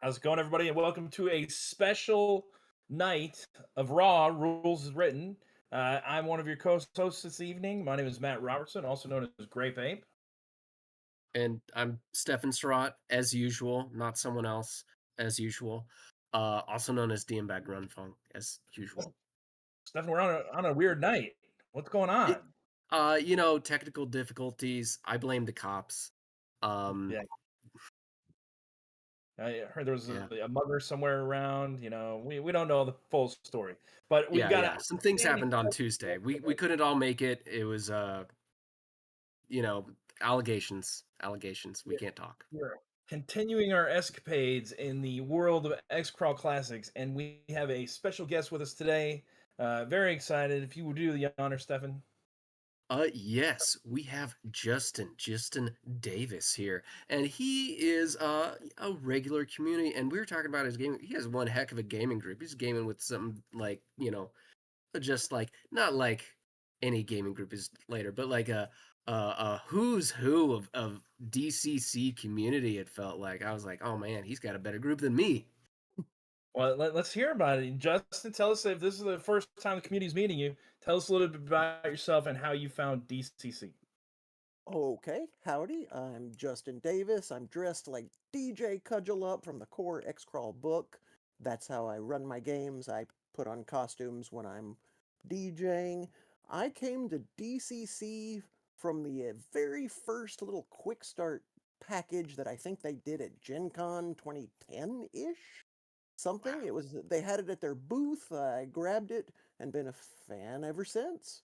How's it going, everybody? And welcome to a special night of Raw Rules is Written. I'm one of your co-hosts this evening. My name is Matt Robertson, also known as Grape Ape. And I'm Stefan Surratt, as usual, not someone else, as usual. Also known as DM Bag Runfung, as usual. Stefan, we're on a weird night. What's going It, on? technical difficulties. I blame the cops. Um, Yeah, I heard there was yeah, a mugger somewhere around. We don't know the full story, but we've got yeah. Some things outstanding happened on guests Tuesday. We today. couldn't all make it. It was you know, allegations. We can't talk. We're continuing our escapades in the world of X-Crawl Classics, and we have a special guest with us today. Very excited. If you would do the honor, Stefan. Yes, we have Justin Davis here, and he is a regular community. And we were talking about his game. He has one heck of a gaming group. He's gaming with some like just like not like any gaming group is later, but like a who's who of DCC community. It felt like I was like, oh man, he's got a better group than me. Well, let's hear about it. Justin, tell us if this is the first time the community's meeting you. Tell us a little bit about yourself and how you found DCC. Okay, howdy. I'm Justin Davis. I'm dressed like DJ Cudgel Up from the core X-Crawl book. That's how I run my games. I put on costumes when I'm DJing. I came to DCC from the very first little quick start package that I think they did at Gen Con 2010-ish. Something. It was they had it at their booth. I grabbed it and been a fan ever since.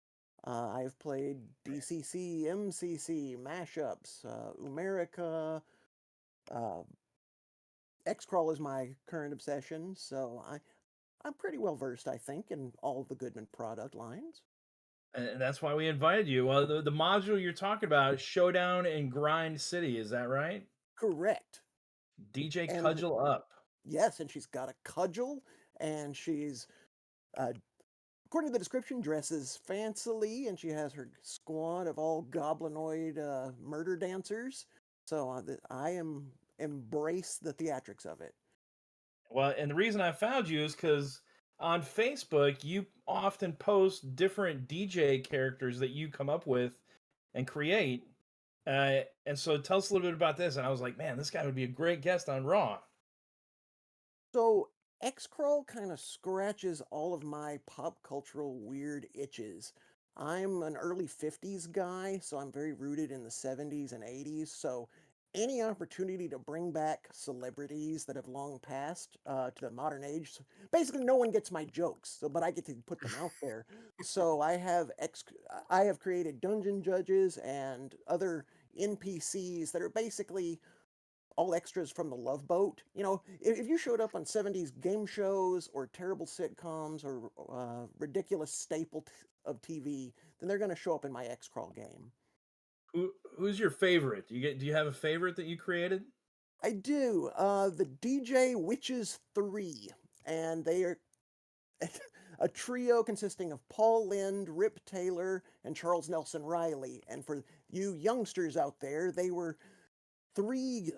I've played DCC, MCC, mashups, Umerica. Uh, X-Crawl is my current obsession, so I'm pretty well versed, I think, in all the Goodman product lines. And that's why we invited you. Well, the module you're talking about is Showdown in Grind City. Is that right? Correct. DJ And Cudgel Up. yes, and she's got a cudgel, and she's, uh, according to the description, dresses fancily, and she has her squad of all goblinoid murder dancers. So I am embrace the theatrics of it. Well, and the reason I found you is because on Facebook, you often post different DJ characters that you come up with and create. And so tell us a little bit about this. And I was like, man, this guy would be a great guest on Raw. So X-Crawl kind of scratches all of my pop cultural weird itches. I'm an early 50s guy, so I'm very rooted in the 70s and 80s. So any opportunity to bring back celebrities that have long passed to the modern age, basically no one gets my jokes, so but I get to put them out there. So I have created dungeon judges and other NPCs that are basically all extras from the Love Boat. You know, if you showed up on 70s game shows or terrible sitcoms or ridiculous of TV, then they're going to show up in my X-Crawl game. Who's your favorite? Do you have a favorite that you created? I do. The DJ Witches 3, and they are a trio consisting of Paul Lind, Rip Taylor, and Charles Nelson Riley. And for you youngsters out there, they were three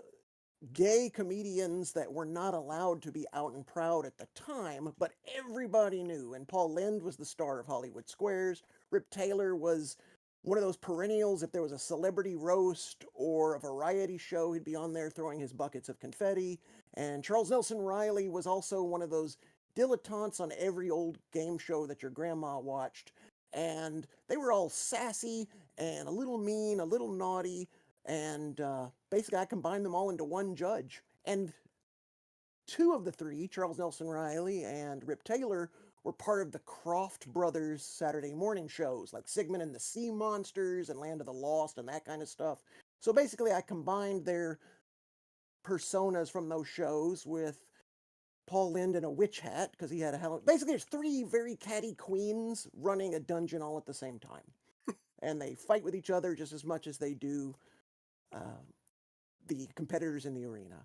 gay comedians that were not allowed to be out and proud at the time, but everybody knew. And Paul Lind was the star of Hollywood Squares. Rip Taylor was one of those perennials. If there was a celebrity roast or a variety show, he'd be on there throwing his buckets of confetti. And Charles Nelson Riley was also one of those dilettantes on every old game show that your grandma watched. And they were all sassy and a little mean, a little naughty, and basically I combined them all into one judge. And two of the three, Charles Nelson Riley and Rip Taylor, were part of the Croft Brothers Saturday morning shows, like Sigmund and the Sea Monsters and Land of the Lost and that kind of stuff. So basically I combined their personas from those shows with Paul Lind in a witch hat, because he had a hell. Basically, there's three very catty queens running a dungeon all at the same time. And they fight with each other just as much as they do uh, the competitors in the arena.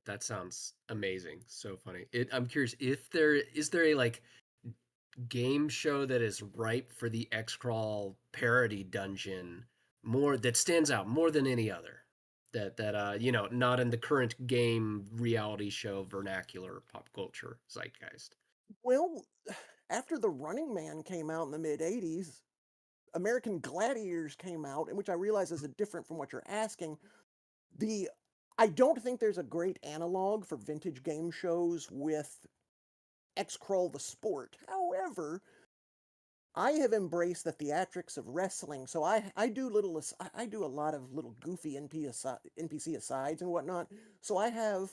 That sounds amazing. So funny. I'm curious if there a like game show that is ripe for the X-Crawl parody dungeon more that stands out more than any other. that not in the current game reality show vernacular pop culture zeitgeist. Well, after The Running Man came out in the mid 80s, American Gladiators came out, and which I realize is different from what you're asking. The I don't think there's a great analog for vintage game shows with X-Crawl the sport. However, I have embraced the theatrics of wrestling, so I do I do a lot of little goofy NPC asides and whatnot. So I have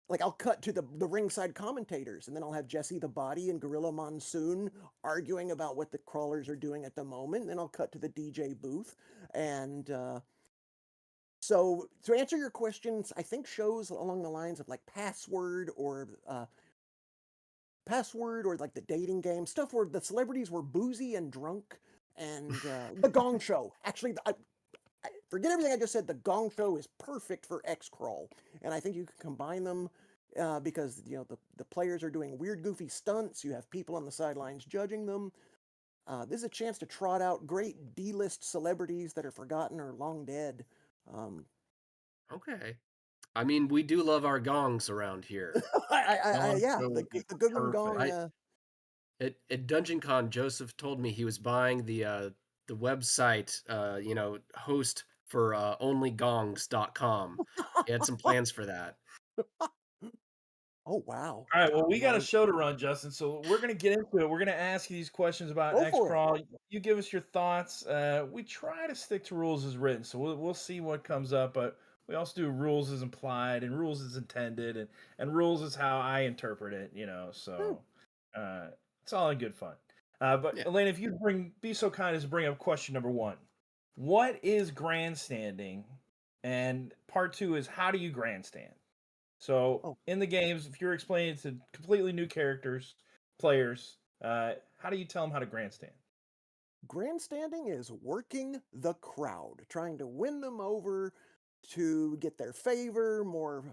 like I'll cut to the ringside commentators, and then I'll have Jesse the Body and Gorilla Monsoon arguing about what the crawlers are doing at the moment. And then I'll cut to the DJ booth, and so to answer your questions, I think shows along the lines of like Password or like the dating game stuff where the celebrities were boozy and drunk, and the Gong Show. Actually, forget everything I just said. The Gong Show is perfect for X Crawl, and I think you can combine them because the players are doing weird, goofy stunts. You have people on the sidelines judging them. This is a chance to trot out great D-list celebrities that are forgotten or long dead. Um, Okay. I mean, we do love our gongs around here. Gone yeah, Show would be the Goodwin perfect. Gong. At Dungeon Con, Joseph told me he was buying the website, host for onlygongs.com. He had some plans for that. Oh wow! All right, well, we got a Well, show to run, Justin. So we're gonna get into it. We're gonna ask you these questions about go for it. X-Crawl. You give us your thoughts. We try to stick to rules as written, so we'll see what comes up. But we also do rules as implied and rules as intended, and rules is how I interpret it. Hmm. So uh, it's all in good fun. But Yeah. Elaine, if you be so kind as to bring up question number one, what is grandstanding? And part two is how do you grandstand? So Oh, in the games, if you're explaining it to completely new players, how do you tell them how to grandstand? grandstanding is working the crowd, trying to win them over to get their favor, more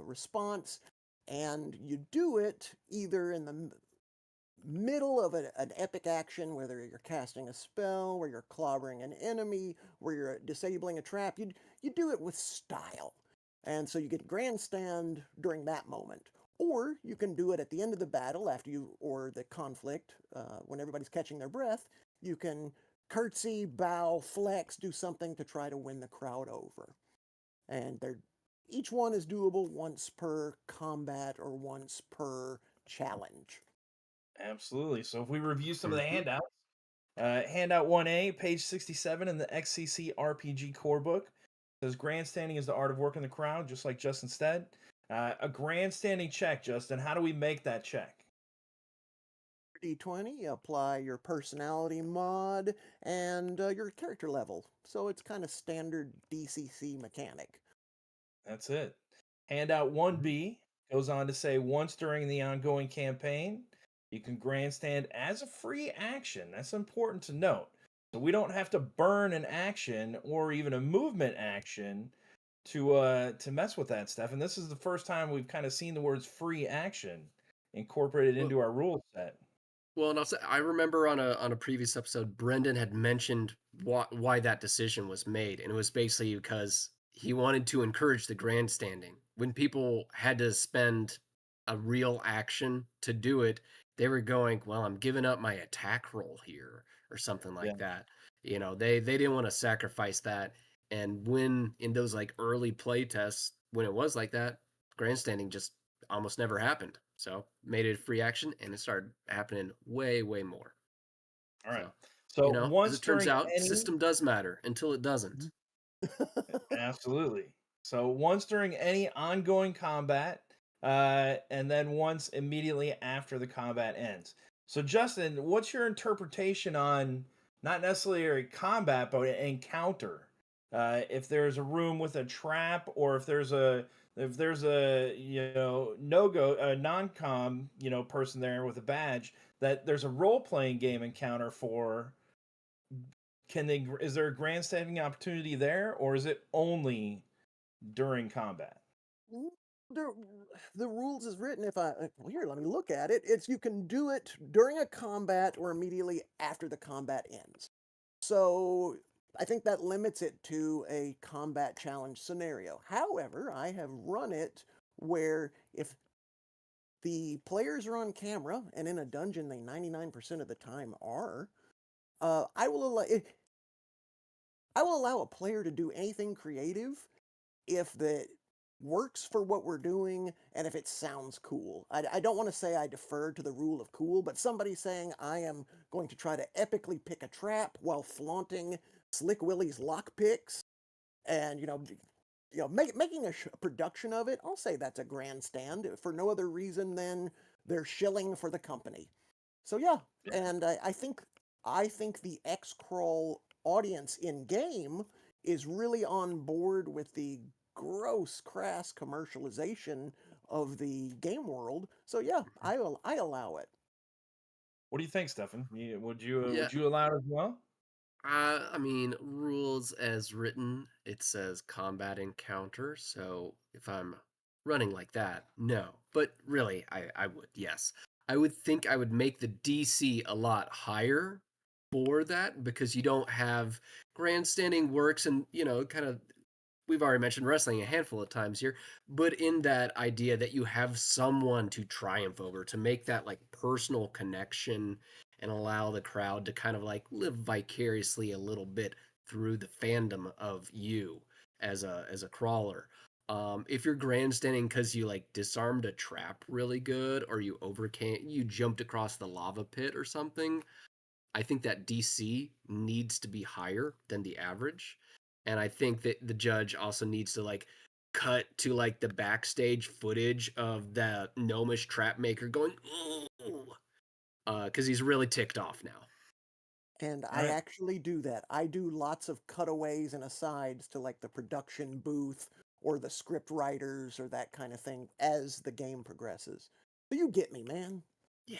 response, and you do it either in the middle of an epic action, whether you're casting a spell, where you're clobbering an enemy, where you're disabling a trap. You do it with style, and so you get grandstand during that moment. Or you can do it at the end of the battle after or the conflict, when everybody's catching their breath. You can curtsy, bow, flex, do something to try to win the crowd over. And each one is doable once per combat or once per challenge. Absolutely. So if we review some of the Mhm. handouts, handout 1A, page 67 in the XCC RPG core book says grandstanding is the art of working the crowd, just like Justin said. A grandstanding check, Justin. How do we make that check? D20, apply your personality mod and your character level. So it's kind of standard DCC mechanic. That's it. Handout Mhm. 1B goes on to say once during the ongoing campaign, you can grandstand as a free action. That's important to note. So we don't have to burn an action or even a movement action to mess with that stuff. And this is the first time we've kind of seen the words free action incorporated Well, into our rule set. well, and also I remember on a previous episode, Brendan had mentioned why that decision was made, and it was basically because he wanted to encourage the grandstanding. When people had to spend a real action to do it, they were going, "Well, I'm giving up my attack roll here," or something Yeah, like that. They didn't want to sacrifice that. And when in those like early play tests, when it was like that, grandstanding just almost never happened. So made it a free action, and it started happening way, way more. all right. So, So as once it turns during out, any system does matter until it doesn't. Absolutely. So once during any ongoing combat, and then once immediately after the combat ends. So Justin, what's your interpretation on not necessarily a combat, but an encounter? If there's a room with a trap, or if there's a no go a non com person there with a badge, that there's a role playing game encounter for, is there a grandstanding opportunity there, or is it only during combat? The, the rules is written if well, here, let me look at it. It's you can do it during a combat or immediately after the combat ends. So I think that limits it to a combat challenge scenario. However, I have run it where if the players are on camera and in a dungeon, they 99% of the time are. I will allow a player to do anything creative if the works for what we're doing and if it sounds cool. I don't want to say I defer to the rule of cool, but somebody saying I am going to try to epically pick a trap while flaunting Slick Willie's lockpicks and making a production of it, I'll say that's a grandstand for no other reason than they're shilling for the company. So yeah, and I think the X crawl audience in game is really on board with the gross, crass commercialization of the game world. So yeah, I allow it. What do you think, Stefan? Yeah, Would you allow it as well? I mean, rules as written, it says combat encounter. So if I'm running like that, no. But really, I would, yes. I would think I would make the DC a lot higher for that because you don't have grandstanding works and, kind of we've already mentioned wrestling a handful of times here, but in that idea that you have someone to triumph over, to make that like personal connection and allow the crowd to kind of like live vicariously a little bit through the fandom of you as a crawler. If you're grandstanding because you like disarmed a trap really good or you jumped across the lava pit or something, I think that DC needs to be higher than the average. And I think that the judge also needs to like cut to like the backstage footage of the gnomish trap maker going, ooh, because he's really ticked off now. And All I right. actually do that. I do lots of cutaways and asides to like the production booth or the script writers or that kind of thing as the game progresses. So you get me, man. Yeah.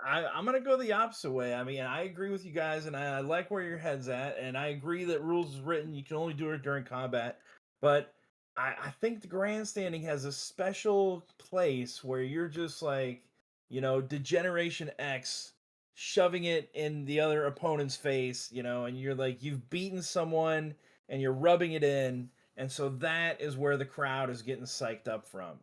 I'm gonna go the opposite way. I mean, I agree with you guys, and I like where your head's at, and I agree that rules is written. You can only do it during combat, but I think the grandstanding has a special place where you're just like, Degeneration X, shoving it in the other opponent's face, and you're like, you've beaten someone, and you're rubbing it in, and so that is where the crowd is getting psyched up from.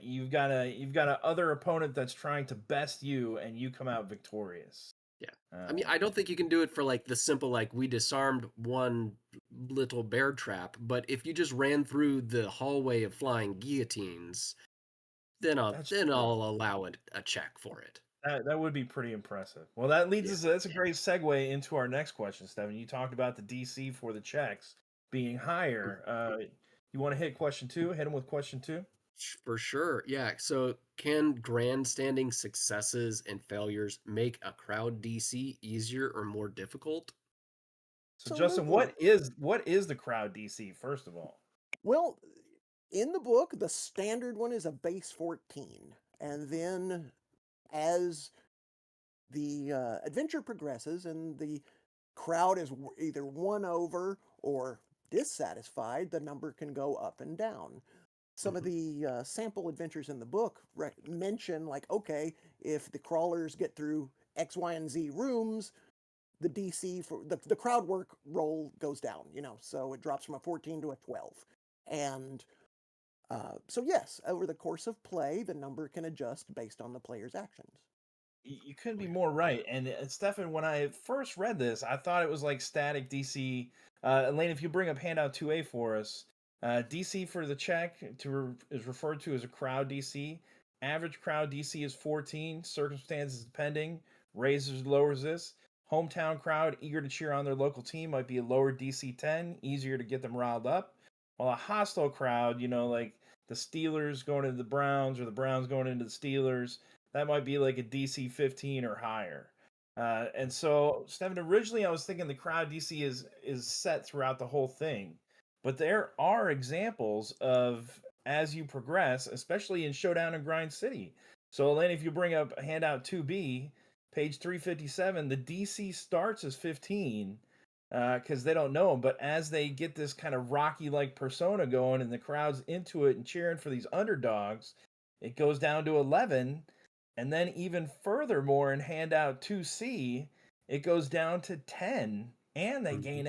You've got a other opponent that's trying to best you, and you come out victorious. Yeah. I mean, Uh, I don't think you can do it for like the simple, like we disarmed one little bear trap, but if you just ran through the hallway of flying guillotines, then I'll that's then true. I'll allow it a check for it. That would be pretty impressive. Well, that leads Yeah. us. That's a great segue into our next question, Stephen. You talked about the DC for the checks being higher. You want to hit question two? Hit him with question two. For sure. Yeah. So, can grandstanding successes and failures make a crowd DC easier or more difficult? So, Justin, Absolutely. what is the crowd DC? First of all, Well, in the book, the standard one is a base 14. And then as the adventure progresses and the crowd is either won over or dissatisfied, the number can go up and down. Some of Hmm. the sample adventures in the book mention, like, okay, if the crawlers get through X, Y, and Z rooms, the DC for the crowd work roll goes down, so it drops from a 14 to a 12. And so, yes, over the course of play, the number can adjust based on the player's actions. you couldn't Oh, be yeah. more right. And Stefan, when I first read this, I thought it was like static DC. Elaine, if you bring up handout 2A for us, DC for the check is referred to as a crowd DC. Average crowd DC is 14. Circumstances depending. Raises lowers this. Hometown crowd eager to cheer on their local team might be a lower DC 10, easier to get them riled up. While a hostile crowd, like the Steelers going into the Browns or the Browns going into the Steelers, that might be like a DC 15 or higher. And so, Stephen, originally I was thinking the crowd DC is set throughout the whole thing, but there are examples of as you progress, especially in Showdown and Grind City. So, Elaine, if you bring up handout 2B, page 357, the DC starts as 15 because they don't know him, but as they get this kind of Rocky like persona going and the crowd's into it and cheering for these underdogs, it goes down to 11. And then even furthermore in handout 2C, it goes down to 10 and they Mhm. gain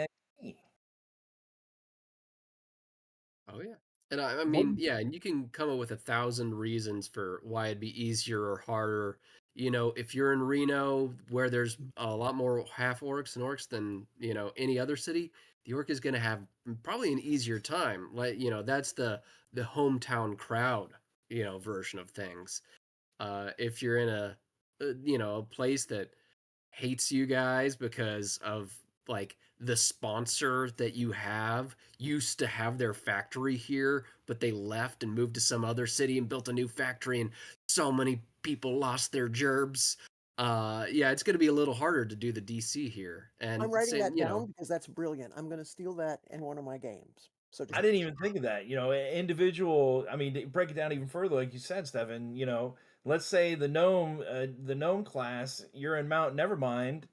Oh yeah. And I What? mean, yeah, and you can come up with 1,000 reasons for why it'd be easier or harder. You know, if you're in Reno, where there's a lot more half orcs and orcs than, you know, any other city, the orc is going to have probably an easier time. Like, you know, that's the hometown crowd, you know, version of things. If you're in you know, a place that hates you guys because of like the sponsor that you have used to have their factory here, but they left and moved to some other city and built a new factory, and so many people lost their jobs. Yeah, it's going to be a little harder to do the DC here, I'm and writing same, that you know, down because that's brilliant. I'm going to steal that in one of my games. So I just didn't even think of that. Individual. I mean, to break it down even further, like you said, Stefan. Let's say the gnome class, you're in Mount Nevermind.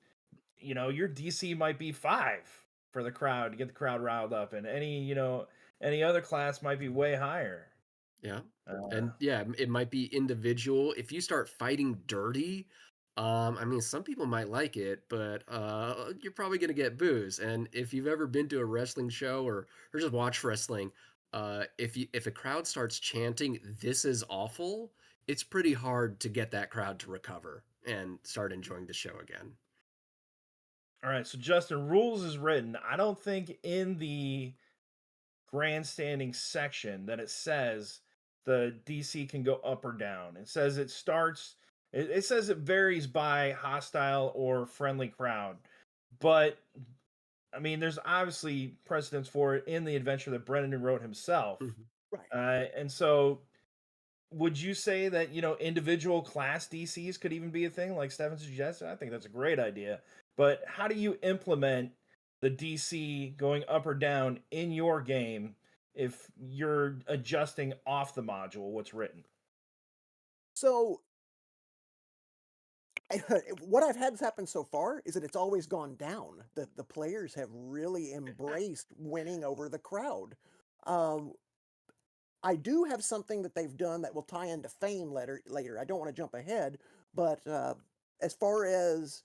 Your DC might be 5 for the crowd to get the crowd riled up, and any other class might be way higher. yeah. Uh, And yeah, it might be individual. If you start fighting dirty, I mean, some people might like it, but you're probably gonna get booze. And if you've ever been to a wrestling show or just watch wrestling, if a crowd starts chanting, "This is awful," it's pretty hard to get that crowd to recover and start enjoying the show again. all right, so Justin, rules is written. I don't think in the grandstanding section that it says the DC can go up or down. It says it starts. It says it varies by hostile or friendly crowd, but I mean, there's obviously precedence for it in the adventure that Brennan wrote himself. Mhm. right. And so, would you say that individual class DCs could even be a thing, like Stefan suggested? I think that's a great idea. But how do you implement the DC going up or down in your game if you're adjusting off the module what's written? So what I've had happen so far is that it's always gone down. The players have really embraced winning over the crowd. Um, I do have something that they've done that will tie into fame later. I don't want to jump ahead, but as far as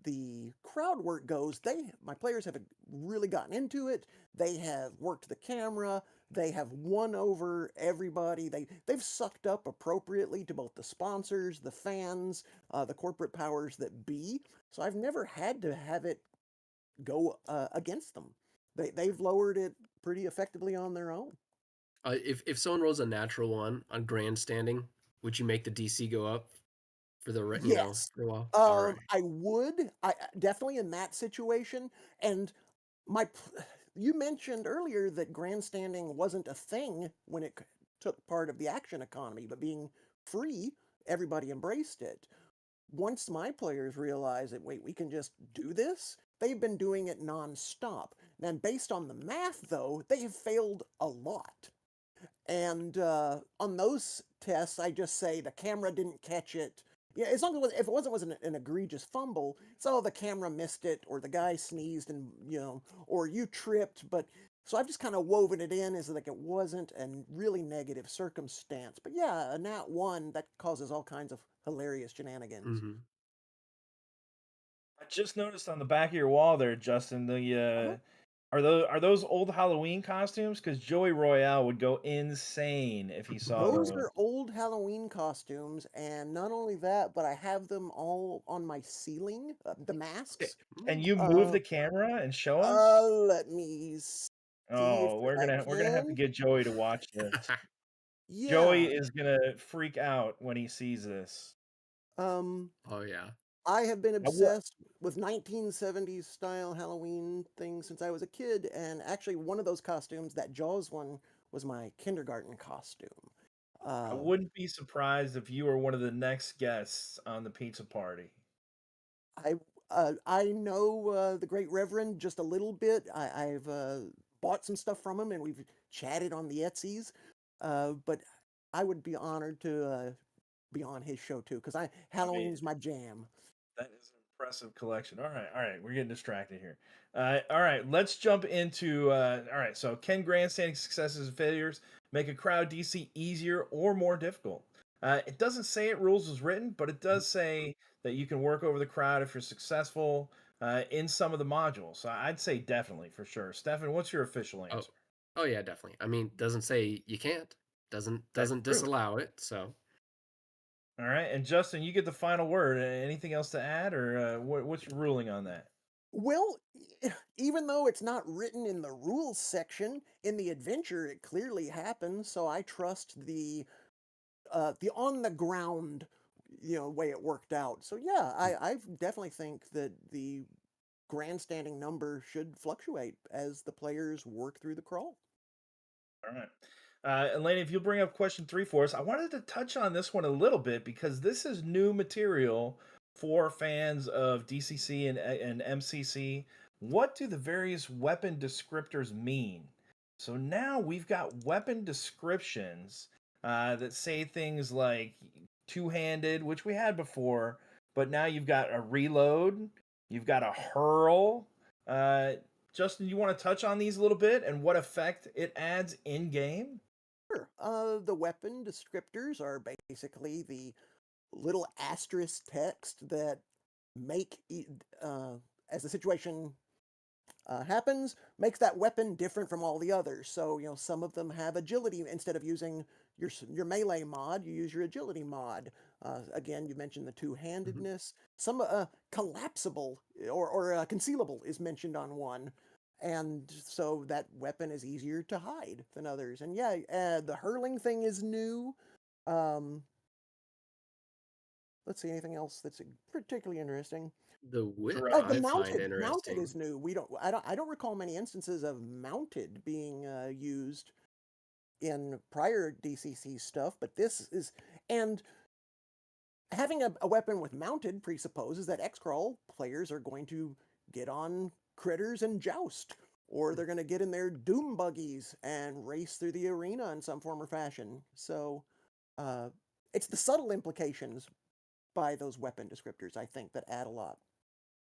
the crowd work goes, my players have really gotten into it. They have worked the camera. They have won over everybody. They've sucked up appropriately to both the sponsors, the fans, the corporate powers that be. So I've never had to have it go against them. They've lowered it pretty effectively on their own. If someone rolls a natural one on grandstanding, would you make the DC go up for you know, Yes. for a while? All right. I would. Definitely in that situation. And you mentioned earlier that grandstanding wasn't a thing when it took part of the action economy, but being free, everybody embraced it. Once my players realize that, wait, we can just do this, they've been doing it nonstop. Then, based on the math, though, they have failed a lot. And on those tests, I just say the camera didn't catch it. Yeah, as long as if it wasn't was an egregious fumble, so the camera missed it, or the guy sneezed, and or you tripped. But so I've just kind of woven it in as like it wasn't a really negative circumstance. But yeah, a nat one that causes all kinds of hilarious shenanigans. Mhm. I just noticed on the back of your wall there, Justin, Uh-huh. are those old Halloween costumes? Because Joey Royale would go insane if he saw Those those. are old Halloween costumes, and not only that, but I have them all on my ceiling. The Okay, masks. can Mm. you move Uh, the camera and show us? Let me see if Oh, we're I gonna we're gonna have to can. get Joey to watch this. Joey Yeah. is gonna freak out when he sees this. Um, Oh yeah. I have been I wa- obsessed with 1970s style Halloween things since I was a kid, and actually one of those costumes, that Jaws one, was my kindergarten costume. I Uh, wouldn't be surprised if you were one of the next guests on the pizza party. I I know the Great Reverend just a little bit. I've bought some stuff from him, and we've chatted on the Etsy's. But I would be honored to be on his show too, because I mean, Halloween's my jam. that is an impressive collection. All right, we're getting distracted here. All right, let's jump into. All right, so can grandstanding successes and failures make a crowd DC easier or more difficult? It doesn't say it rules as written, but it does say that you can work over the crowd if you're successful in some of the modules. So I'd say definitely for sure. Stefan, what's your official Oh, answer? Oh yeah, definitely. I mean, doesn't say you can't. Doesn't That's doesn't true. disallow it. So All right, and Justin, you get the final word. Anything else to add, or what's your ruling on that? Well, even though it's not written in the rules section, in the adventure it clearly happens, so I trust the on the ground, way it worked out. So yeah, I definitely think that the grandstanding number should fluctuate as the players work through the crawl. All right. Elena, if you'll bring up question 3 for us, I wanted to touch on this one a little bit because this is new material for fans of DCC and MCC. What do the various weapon descriptors mean? So now we've got weapon descriptions that say things like two-handed, which we had before, but now you've got a reload, you've got a hurl. Uh, Justin, you want to touch on these a little bit and what effect it adds in game? Sure. The weapon descriptors are basically the little asterisk text that make as the situation happens, makes that weapon different from all the others. So, some of them have agility. Instead of using your melee mod, you use your agility mod. Again, you mentioned the mhm. two-handedness. Some collapsible or concealable is mentioned on one. And so that weapon is easier to hide than others. And yeah, the hurling thing is new. Um, let's see, anything else that's particularly interesting? The whip The I find mounted is interesting. new. I don't recall many instances of mounted being used in prior DCC stuff, but this is, and having a weapon with mounted presupposes that X-Crawl players are going to get on critters and joust, or they're going to get in their doom buggies and race through the arena in some form or fashion. So, uh, it's the subtle implications by those weapon descriptors, I think, that add a lot.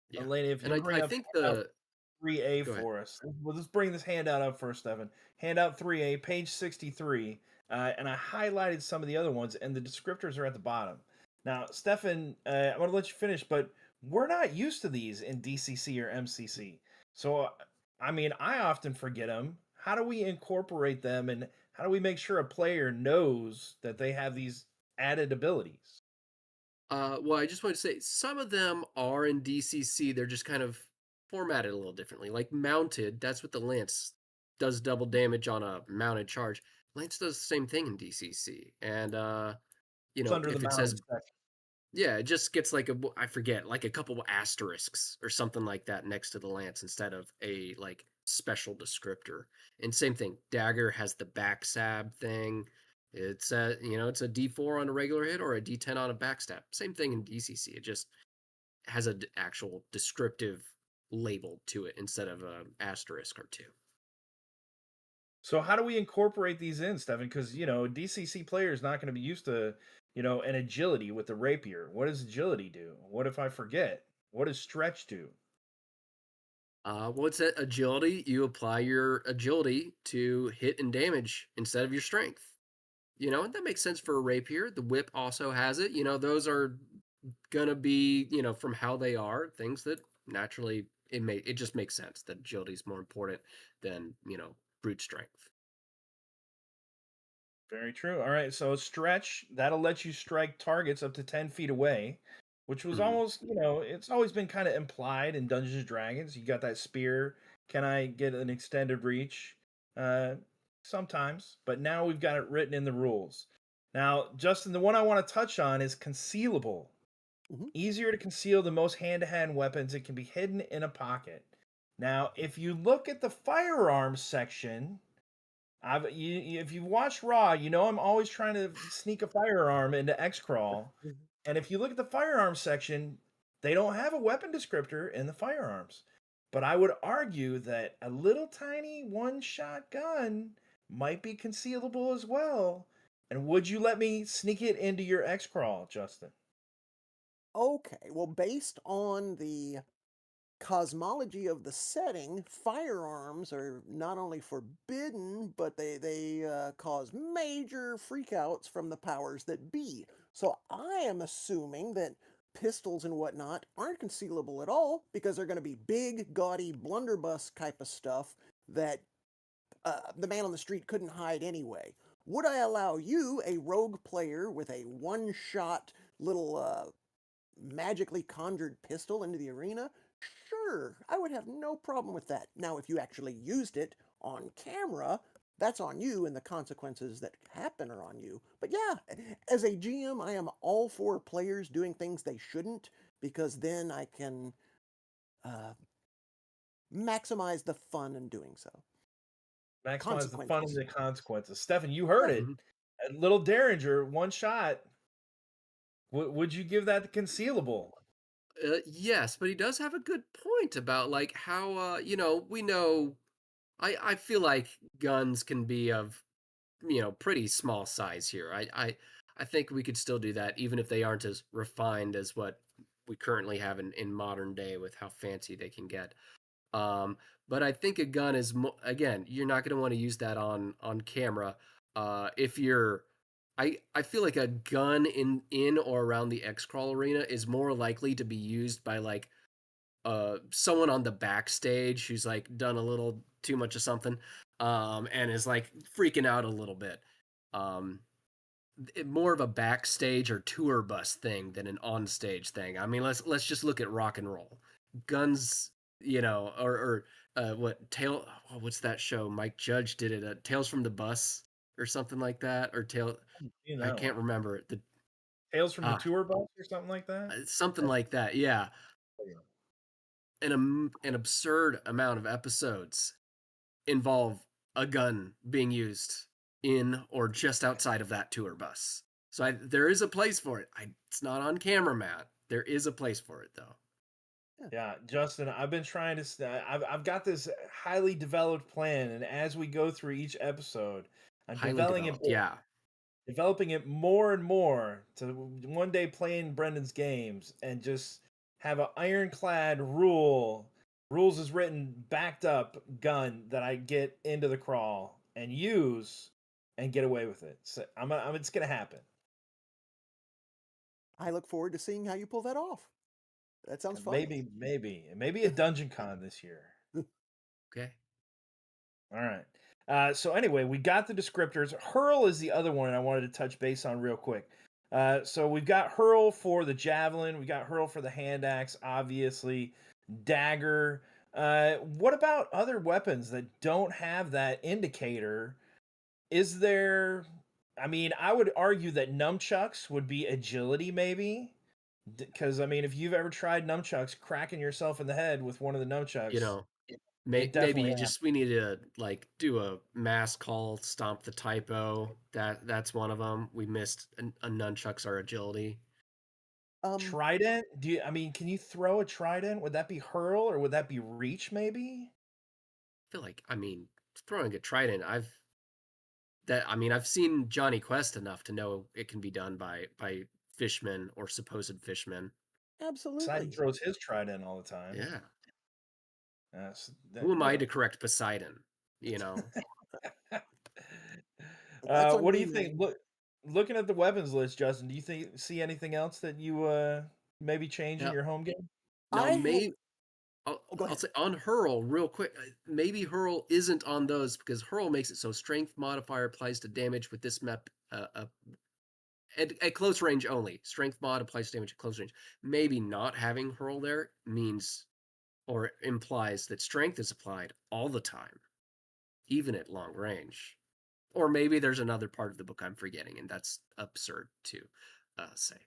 Yeah, Elena, if and you'll I bring up think handout the 3A go ahead. for us. Well, let's bring this handout up first, Evan. Handout 3A, page 63. And I highlighted some of the other ones, and the descriptors are at the bottom. Now, Stefan, I'm going to let you finish, but we're not used to these in DCC or MCC. So, I mean, I often forget them. How do we incorporate them, and how do we make sure a player knows that they have these added abilities? Well, I just want to say some of them are in DCC. They're just kind of formatted a little differently. Like mounted, that's what the lance does double damage on a mounted charge. Lance does the same thing in DCC, and It's under the if it says mounted section. yeah, it just gets like I forget, like a couple of asterisks or something like that next to the lance instead of a like special descriptor. And same thing, dagger has the backstab thing. It's it's a D4 on a regular hit or a D10 on a backstab. Same thing in DCC. It just has a actual descriptive label to it instead of an asterisk or two. So how do we incorporate these in, Stefan? Because DCC player is not going to be used to, an agility with the rapier. What does agility do? What if I forget? What does stretch do? What's that agility? You apply your agility to hit and damage instead of your strength. That makes sense for a rapier. The whip also has it. Those are gonna be, from how they are, things that naturally it just makes sense that agility is more important than, brute strength. Very true. All right, so stretch that'll let you strike targets up to 10 feet away, which was Mhm. almost, it's always been kind of implied in Dungeons and Dragons. You got that spear. Can I get an extended reach? Uh, Sometimes, but now we've got it written in the rules. Now, Justin, the one I want to touch on is concealable. Mhm. Easier to conceal than most hand-to-hand weapons. It can be hidden in a pocket. Now, if you look at the firearms section, if you've watched Raw, I'm always trying to sneak a firearm into X-Crawl. And if you look at the firearms section, they don't have a weapon descriptor in the firearms. But I would argue that a little tiny one-shot gun might be concealable as well. And would you let me sneak it into your X-Crawl, Justin? Okay, well, based on the cosmology of the setting, firearms are not only forbidden, but they cause major freakouts from the powers that be. So I am assuming that pistols and whatnot aren't concealable at all because they're going to be big, gaudy blunderbuss type of stuff that the man on the street couldn't hide anyway. Would I allow you, a rogue player with a one-shot little magically conjured pistol into the arena? Sure, I would have no problem with that. Now, if you actually used it on camera, that's on you, and the consequences that happen are on you. But yeah, as a GM, I am all for players doing things they shouldn't, because then I can uh, maximize the fun in doing so. Maximize the fun and Consequences. the consequences. Stefan, you heard Right. it. Mhm. A little Derringer, one shot. Would you give that the concealable? Yes, but he does have a good point about like how we know. I feel like guns can be of pretty small size here. I think we could still do that even if they aren't as refined as what we currently have in modern day with how fancy they can get. Um, but I think a gun is again, you're not going to want to use that on camera. If you're I feel like a gun in or around the X crawl arena is more likely to be used by like someone on the backstage who's like done a little too much of something and is like freaking out a little bit. Um, More of a backstage or tour bus thing than an onstage thing. I mean, let's just look at rock and roll. Guns, or what's that show? Mike Judge did it, Tales from the Bus or something like that, or I can't remember the Tales from the ah Tour Bus or something like that. something like that. Yeah, an absurd amount of episodes involve a gun being used in or just outside of that tour bus. So there is a place for it. It's not on camera, Matt. There is a place for it, though. Yeah, Justin, I've been trying to. I've got this highly developed plan, and as we go through each episode, I'm Highly developed, yeah. developing it more and more to one day play in Brendan's games and just have an ironclad rules is written, backed up gun that I get into the crawl and use and get away with it. So it's gonna happen. I look forward to seeing how you pull that off. That sounds fun. Maybe a dungeon con this year. Okay. All right. So anyway, we got the descriptors. Hurl is the other one I wanted to touch base on real quick. So we've got hurl for the javelin. We got hurl for the hand axe, obviously. Dagger. What about other weapons that don't have that indicator? Is there? I mean, I would argue that nunchucks would be agility, maybe. Because I mean, if you've ever tried nunchucks, cracking yourself in the head with one of the You nunchucks, know, it maybe definitely. we need to like do a mass call, stomp the typo. That's one of them. We missed a nunchucks our agility. Um, Trident? I mean, can you throw a trident? Would that be hurl or would that be reach maybe? I feel like throwing a trident. I've seen Johnny Quest enough to know it can be done by fishmen or supposed fishmen. Poseidon absolutely. throws his trident all the time. Yeah. That, Who am I to correct Poseidon? You know, That's on what do me, you think? man. Looking at the weapons list, Justin, do you see anything else that you maybe change in now your home game? I had. maybe Oh, go I'll ahead. say on Hurl real quick. Maybe Hurl isn't on those because Hurl makes it so strength modifier applies to damage with this map at close range only. Strength mod applies to damage at close range. Maybe not having Hurl there means or implies that strength is applied all the time, even at long range. Or maybe there's another part of the book I'm forgetting, and that's absurd to say.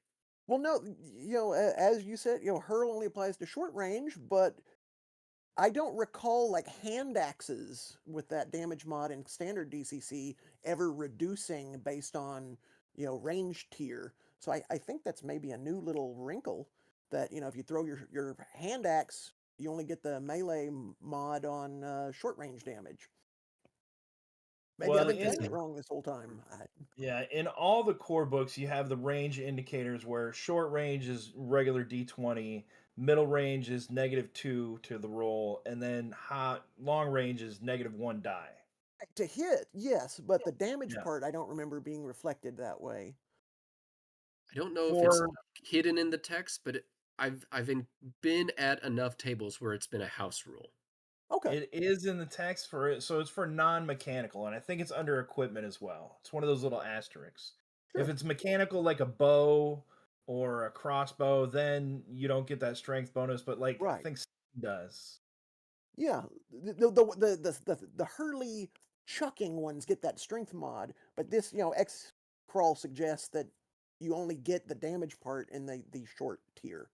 Well, no, as you said, hurl only applies to short range, but I don't recall like hand axes with that damage mod in standard DCC ever reducing based on, range tier. So I think that's maybe a new little wrinkle that, if you throw your hand axe, you only get the melee mod on short range damage. Maybe I've Well, been That's playing it in wrong this whole time. yeah, in all the core books, you have the range indicators where short range is regular D20, middle range is -2 to the roll, and then hot long range is -1 die. To hit, yes, but the damage Yeah. part I don't remember being reflected that way. I don't know if it's For hidden in the text, but been at enough tables where it's been a house rule. Okay. It is in the text for it, so it's for non-mechanical, and I think it's under equipment as well. It's one of those little asterisks. If Sure. it's mechanical like a bow or a crossbow, then you don't get that strength bonus, but like I Right. think does. Yeah. The Hurley chucking ones get that strength mod, but this, X crawl suggests that you only get the damage part in the short tier.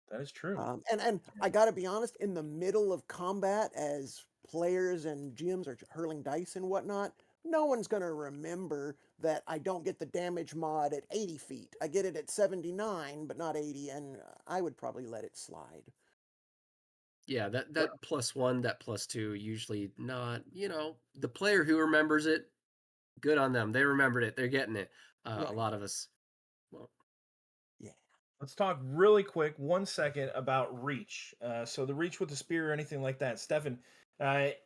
That is true. And I gotta be honest, in the middle of combat, as players and GMs are hurling dice and whatnot, no one's gonna remember that I don't get the damage mod at 80 feet. I get it at 79, but not 80, and I would probably let it slide. Yeah, that Well, that +1, that +2, usually not, the player who remembers it, good on them. They remembered it. They're getting it. A Right. lot of us, well, Yeah. let's talk really quick, 1 second about reach. So the reach with the spear or anything like that, Stefan.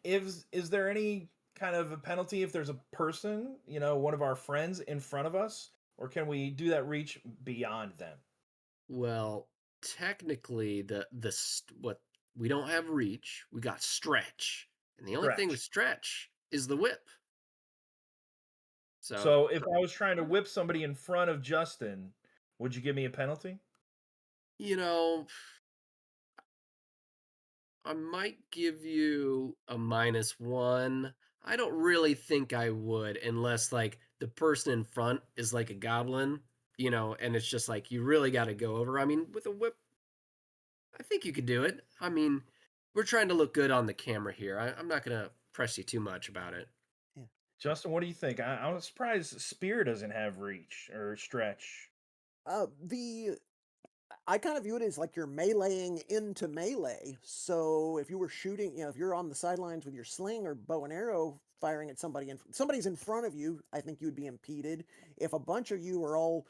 Is there any kind of a penalty if there's a person, one of our friends in front of us, or can we do that reach beyond them? well, technically what we don't have reach, we got stretch. And the only thing with Stretch. stretch is the whip. So, So if I was trying to whip somebody in front of Justin, would you give me a penalty? you know, I might give you a -1. I don't really think I would unless like the person in front is like a goblin, and it's just like you really got to go over. I mean, with a whip, I think you could do it. I mean, we're trying to look good on the camera here. I'm not gonna press you too much about it. Yeah. Justin, what do you think? I was surprised Spear doesn't have reach or stretch. The I kind of view it as like you're meleeing into melee. So if you were shooting, if you're on the sidelines with your sling or bow and arrow firing at somebody and somebody's in front of you, I think you would be impeded. If a bunch of you are all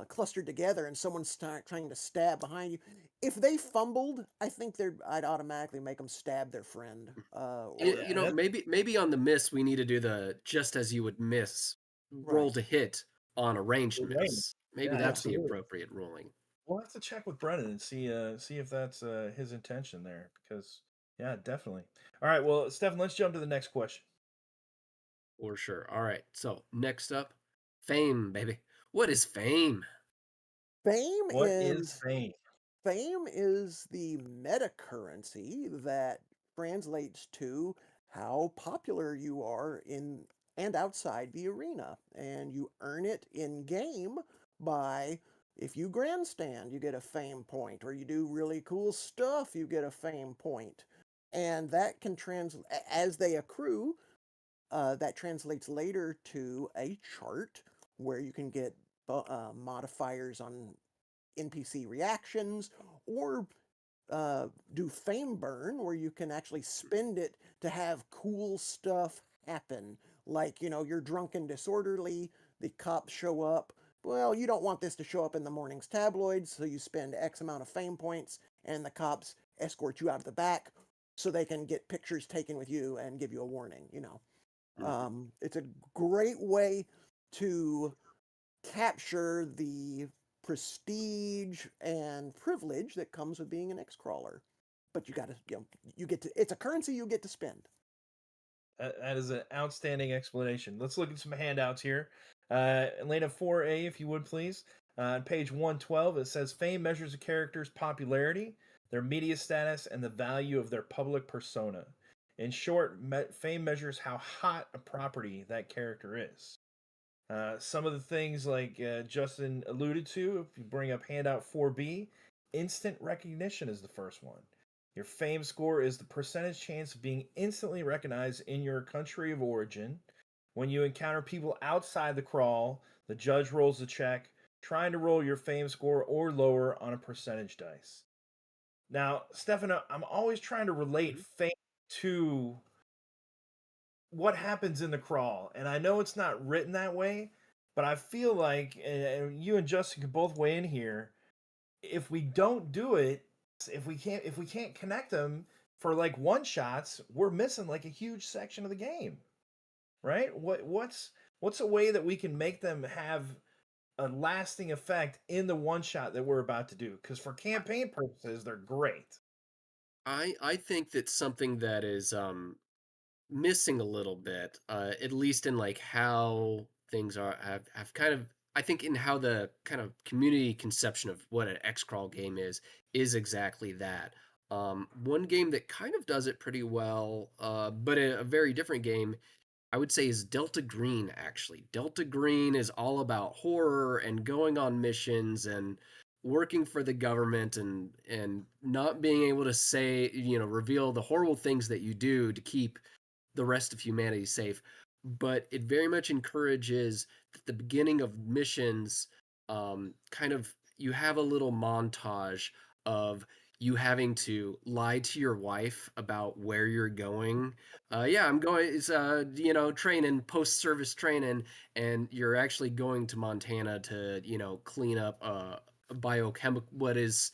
clustered together and someone's trying to stab behind you, if they fumbled, I think I'd automatically make them stab their friend. You, Or you Yeah, know, that's maybe on the miss we need to do the just as you would miss roll right, to hit on a ranged the range. miss. Maybe Yeah, that's yeah. the absolutely. appropriate ruling. We'll have to check with Brennan and see if that's his intention there because yeah, definitely. All right, well, Stefan, let's jump to the next question. For sure. All right. So next up, fame, baby. What is fame? Fame What is is fame? Fame is the meta currency that translates to how popular you are in and outside the arena. And you earn it in game by if you grandstand, you get a fame point, or you do really cool stuff, you get a fame point. And that can translate as they accrue, that translates later to a chart where you can get modifiers on NPC reactions, or do fame burn, where you can actually spend it to have cool stuff happen. Like, you're drunk and disorderly, the cops show up. Well, you don't want this to show up in the morning's tabloids, so you spend X amount of fame points, and the cops escort you out of the back so they can get pictures taken with you and give you a warning. Mhm. It's a great way to capture the prestige and privilege that comes with being an X-crawler. But you got to, you get to, it's a currency you get to spend. That is an outstanding explanation. Let's look at some handouts here. Elena 4A, if you would please. On page 112, it says fame measures a character's popularity, their media status, and the value of their public persona. In short, fame measures how hot a property that character is. Some of the things like Justin alluded to, if you bring up handout 4B, instant recognition is the first one. Your fame score is the percentage chance of being instantly recognized in your country of origin. When you encounter people outside the crawl, the judge rolls a check, trying to roll your fame score or lower on a percentage dice. Now, Stefano, I'm always trying to relate Mhm. fame to what happens in the crawl. And I know it's not written that way, but I feel like, and you and Justin can both weigh in here, if we don't do it, if we can't connect them for like one shots, we're missing like a huge section of the game, right? What's a way that we can make them have a lasting effect in the one shot that we're about to do? Because for campaign purposes, they're great. I think that something that is missing a little bit, at least in like how things have kind of, I think in how the kind of community conception of what an X crawl game is exactly that. One game that kind of does it pretty well, but a very different game I would say is Delta Green, actually. Delta Green is all about horror and going on missions and working for the government and not being able to say, reveal the horrible things that you do to keep the rest of humanity safe. But it very much encourages that the beginning of missions, kind of, you have a little montage of you having to lie to your wife about where you're going. Yeah, I'm going. It's training, post-service training, and you're actually going to Montana to clean up a biochemical, what is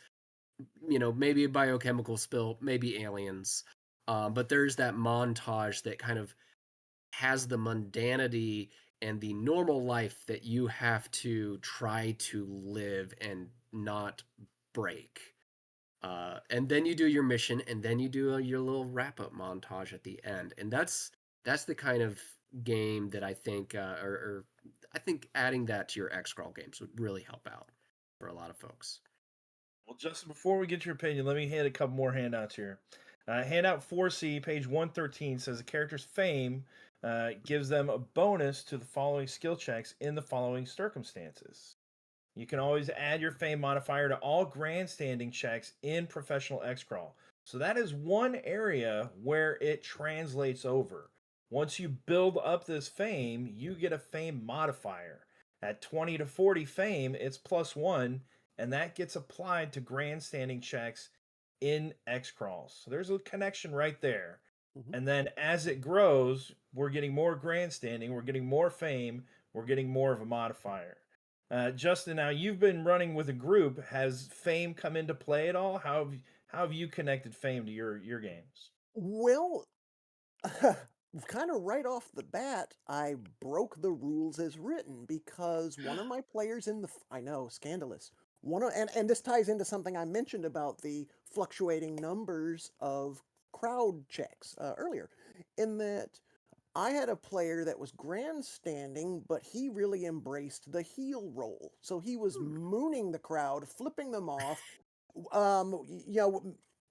maybe a biochemical spill, maybe aliens. But there's that montage that kind of has the mundanity and the normal life that you have to try to live and not break. And then you do your mission, and then you do your little wrap up montage at the end, and that's the kind of game that I think, or I think adding that to your X Crawl games would really help out for a lot of folks. Well, Justin, before we get your opinion, let me hand a couple more handouts here. Handout 4C, page 113, says the character's fame gives them a bonus to the following skill checks in the following circumstances. You can always add your fame modifier to all grandstanding checks in professional X-Crawl. So that is one area where it translates over. Once you build up this fame, you get a fame modifier. At 20 to 40 fame, it's +1, and that gets applied to grandstanding checks in X-Crawls. So there's a connection right there. Mhm. And then as it grows, we're getting more grandstanding, we're getting more fame, we're getting more of a modifier. Justin, now you've been running with a group. Has fame come into play at all? How have you connected fame to your games? Well, kind of right off the bat, I broke the rules as written because one of my players in I know, scandalous. And this ties into something I mentioned about the fluctuating numbers of crowd checks earlier, in that I had a player that was grandstanding, but he really embraced the heel roll. So he was mooning the crowd, flipping them off.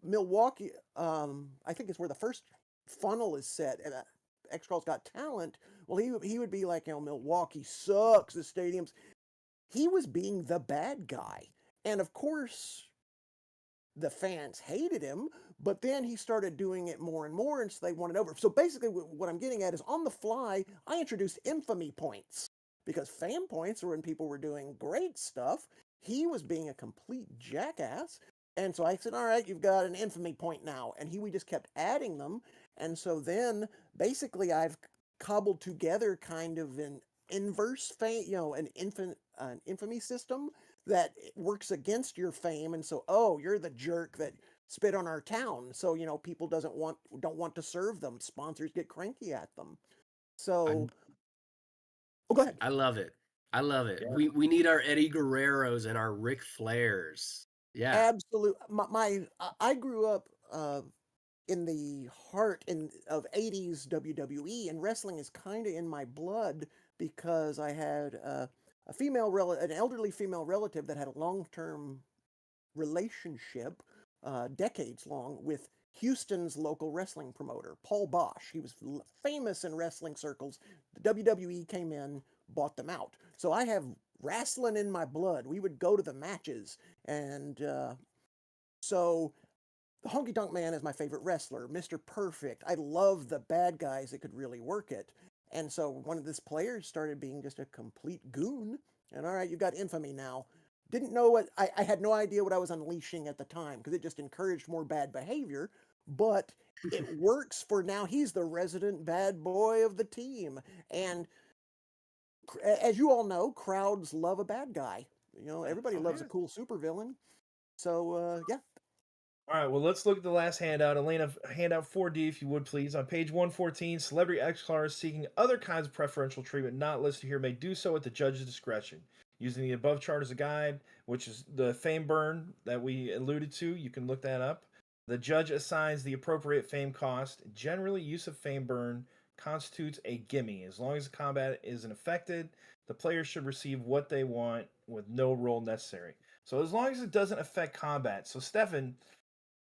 Milwaukee, I think is where the first funnel is set. And X Crawl's Got Talent. Well, he would be like, Milwaukee sucks. The stadiums. He was being the bad guy, and of course, the fans hated him, but then he started doing it more and more, and so they won it over. So basically, what I'm getting at is on the fly, I introduced infamy points because fan points are when people were doing great stuff. He was being a complete jackass. And so I said, all right, you've got an infamy point now. And we just kept adding them. And so then basically I've cobbled together kind of an inverse fame, an infamy system that works against your fame, and so you're the jerk that spit on our town, so people don't want to serve them, sponsors get cranky at them. I So go ahead. I love it. I love it. Yeah. We need our Eddie Guerreros and our Ric Flairs. Yeah. Absolute. I grew up in the heart of 80s WWE, and wrestling is kind of in my blood because I had an elderly female relative that had a long-term relationship, decades long, with Houston's local wrestling promoter, Paul Bosch. He was famous in wrestling circles. The WWE came in, bought them out. So I have wrestling in my blood. We would go to the matches. And so the Honky Tonk Man is my favorite wrestler, Mr. Perfect. I love the bad guys that could really work it. And so one of these players started being just a complete goon. And all right, you've got infamy now. Didn't know I had no idea what I was unleashing at the time because it just encouraged more bad behavior. But it works for now. He's the resident bad boy of the team. And as you all know, crowds love a bad guy. Everybody Oh, loves a yeah. cool supervillain. So, yeah. All right, well, let's look at the last handout. Elena, handout 4D, if you would please. On page 114, celebrity X-Clars seeking other kinds of preferential treatment not listed here may do so at the judge's discretion. Using the above chart as a guide, which is the fame burn that we alluded to, you can look that up. The judge assigns the appropriate fame cost. Generally, use of fame burn constitutes a gimme. As long as the combat isn't affected, the players should receive what they want with no roll necessary. So as long as it doesn't affect combat. So Stefan,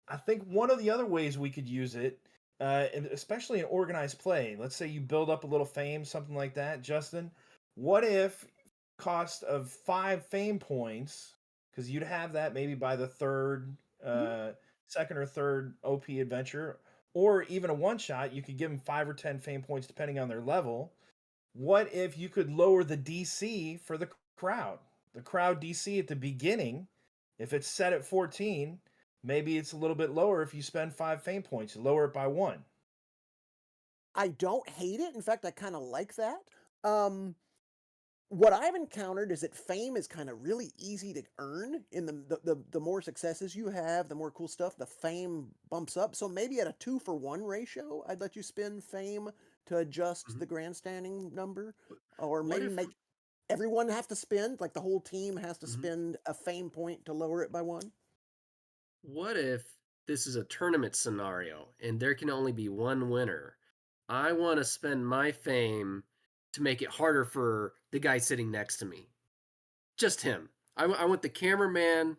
I think one of the other ways we could use it, and especially in organized play, let's say you build up a little fame, something like that, Justin. What if cost of 5 fame points, because you'd have that maybe by the third, Mhm. second or third OP adventure, or even a one shot, you could give them 5 or 10 fame points depending on their level. What if you could lower the DC for the crowd? The crowd DC at the beginning, if it's set at 14, maybe it's a little bit lower if you spend 5 fame points, lower it by 1. I don't hate it. In fact, I kind of like that. Um, what I've encountered is that fame is kind of really easy to earn. In the more successes you have, the more cool stuff, the fame bumps up. So maybe at a 2-for-1 ratio, I'd let you spend fame to adjust Mhm. the grandstanding number, or What maybe if make everyone have to spend, like the whole team has to mhm. spend a fame point to lower it by 1. What if this is a tournament scenario and there can only be one winner? I want to spend my fame to make it harder for the guy sitting next to me. Just him. I want the cameraman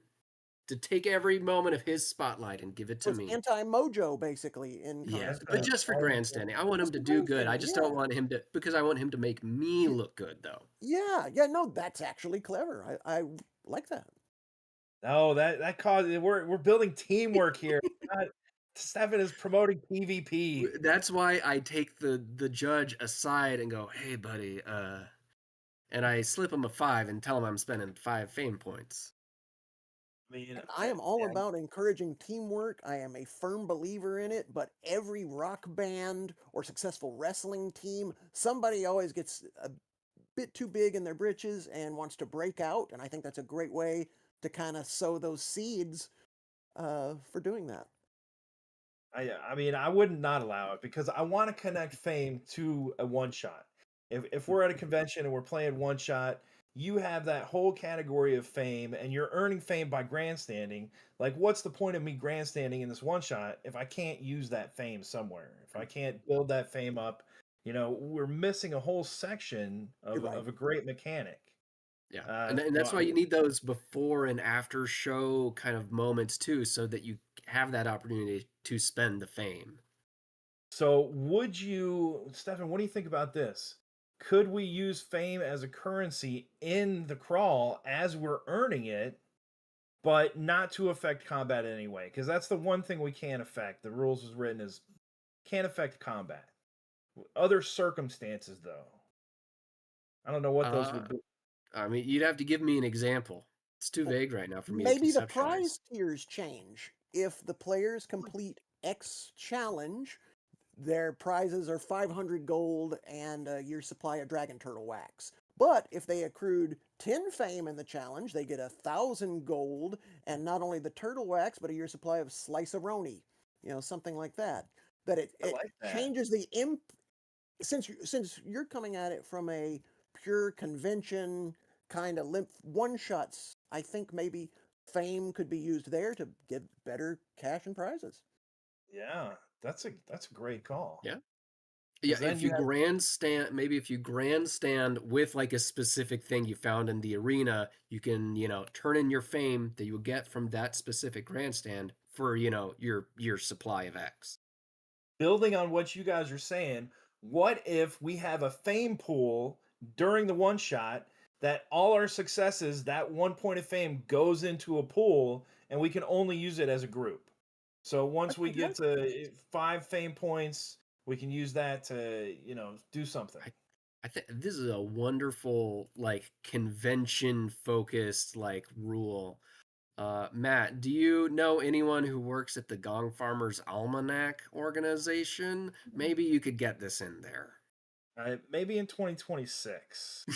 to take every moment of his spotlight and give it So to it's me. anti-Mojo basically in Yeah, Contest of but Anti, Champions. just for grandstanding. I want him Just to for do good. I grandstanding, just yeah. don't want him to because I want him to make me look good though. Yeah, no, that's actually clever. I like that. no, that caused we're building teamwork here. Not, Stefan is promoting PvP. That's why I take the judge aside and go, "Hey buddy, and I slip him a 5 and tell him I'm spending 5 fame points." I mean, And I am all yeah, about encouraging teamwork. I am a firm believer in it, but every rock band or successful wrestling team, somebody always gets a bit too big in their britches and wants to break out. And I think that's a great way to kind of sow those seeds for doing that. I mean, I would not allow it because I want to connect fame to a one shot. If we're at a convention and we're playing one shot, you have that whole category of fame and you're earning fame by grandstanding. Like, what's the point of me grandstanding in this one shot if I can't use that fame somewhere? If I can't build that fame up, we're missing a whole section You're of right. of a great mechanic. Yeah, Uh, and so that's why you need those before and after show kind of moments too, so that you have that opportunity to spend the fame. So, would you, Stefan, what do you think about this? Could we use fame as a currency in the crawl as we're earning it, but not to affect combat anyway? Because that's the one thing we can't affect. The rules was written as can't affect combat. Other circumstances, though, I don't know what those Uh, would be. I mean, you'd have to give me an example. It's too Well, vague right now for me to maybe the conceptualize. prize tiers change. If the players complete X challenge, their prizes are 500 gold and a year's supply of dragon turtle wax. But if they accrued 10 fame in the challenge, they get 1,000 gold and not only the turtle wax, but a year's supply of slice-a-roni, something like that. That it, I it like that. changes the imp. Since you're coming at it from a pure convention kind of limp one shots, I think maybe fame could be used there to get better cash and prizes. Yeah, that's a great call. Yeah. Yeah, Because then if you you have grandstand, maybe if you grandstand with like a specific thing you found in the arena, you can, turn in your fame that you will get from that specific grandstand for, your supply of X. building on what you guys are saying, what if we have a fame pool during the one shot that all our successes, that 1 point of fame goes into a pool and we can only use it as a group? So once we Okay. get to 5 fame points, we can use that to, do something. I think this is a wonderful like convention focused like rule. Matt, do you know anyone who works at the Gong Farmers Almanac organization? Maybe you could get this in there. Maybe in 2026.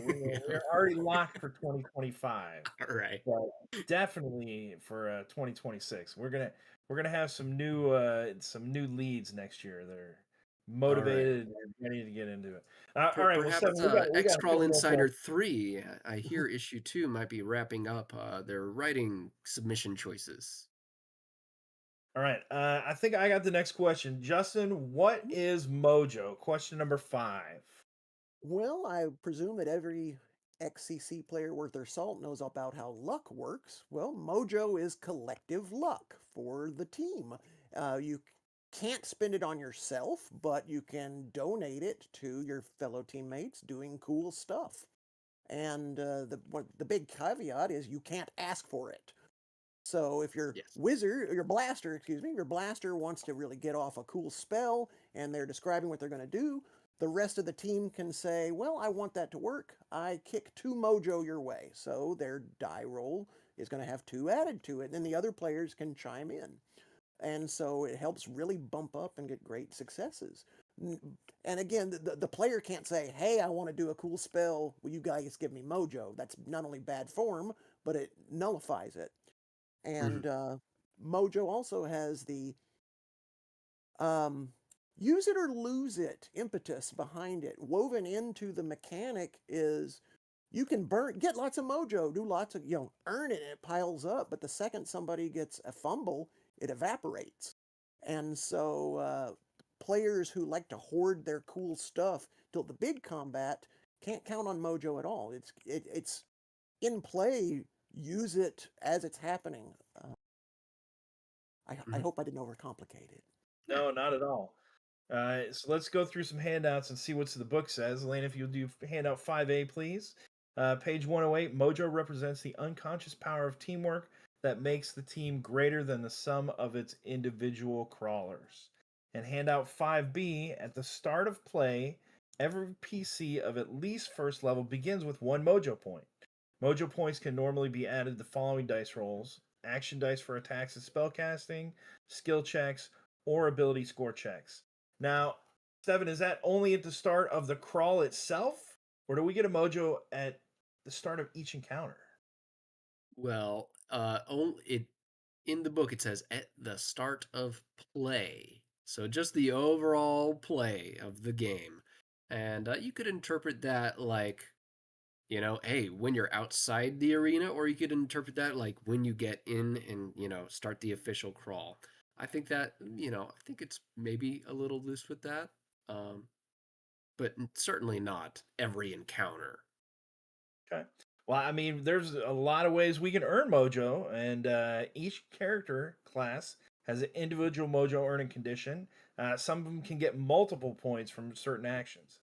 We're already locked for 2025. All right. But definitely for 2026, we're gonna have some new leads next year. They're All right. motivated and ready to get into it. All right, well, Stefan, Perhaps we got to X-Crawl pick this up. Insider 3. I hear issue 2 might be wrapping up their writing submission choices. All right. I think I got the next question. Justin, what is Mojo? Question number 5. Well, I presume that every XCC player worth their salt knows about how luck works. Well, Mojo is collective luck for the team. You can't spend it on yourself, but you can donate it to your fellow teammates doing cool stuff. And the big caveat is you can't ask for it. So if your Yes. wizard, or your blaster, excuse me, your blaster wants to really get off a cool spell and they're describing what they're going to do, the rest of the team can say, well, I want that to work. I kick 2 mojo your way. So their die roll is going to have 2 added to it. And then the other players can chime in. And so it helps really bump up and get great successes. And again, the player can't say, hey, I want to do a cool spell. Will you guys give me mojo? That's not only bad form, but it nullifies it. Mhm. And Mojo also has the um, use it or lose it impetus behind it. Woven into the mechanic is you can get lots of mojo, do lots of, earn it and it piles up. But the second somebody gets a fumble, it evaporates. And so players who like to hoard their cool stuff till the big combat can't count on mojo at all. It's in play. Use it as it's happening. I Mhm. hope I didn't overcomplicate it. Yeah. No, not at all. So let's go through some handouts and see what the book says. Elena, if you'll do handout 5A, please. Page 108, Mojo represents the unconscious power of teamwork that makes the team greater than the sum of its individual crawlers. And handout 5B, at the start of play, every PC of at least first level begins with 1 Mojo point. Mojo points can normally be added to the following dice rolls: action dice for attacks and spellcasting, skill checks, or ability score checks. Now, Steven, is that only at the start of the crawl itself, or do we get a mojo at the start of each encounter? Well, only it in the book it says at the start of play. So just the overall play of the game. And you could interpret that like, hey, when you're outside the arena, or you could interpret that like when you get in and, start the official crawl. I think that, I think it's maybe a little loose with that. Um, but certainly not every encounter. Okay. Well, I mean, there's a lot of ways we can earn mojo, and each character class has an individual mojo earning condition. Some of them can get multiple points from certain actions.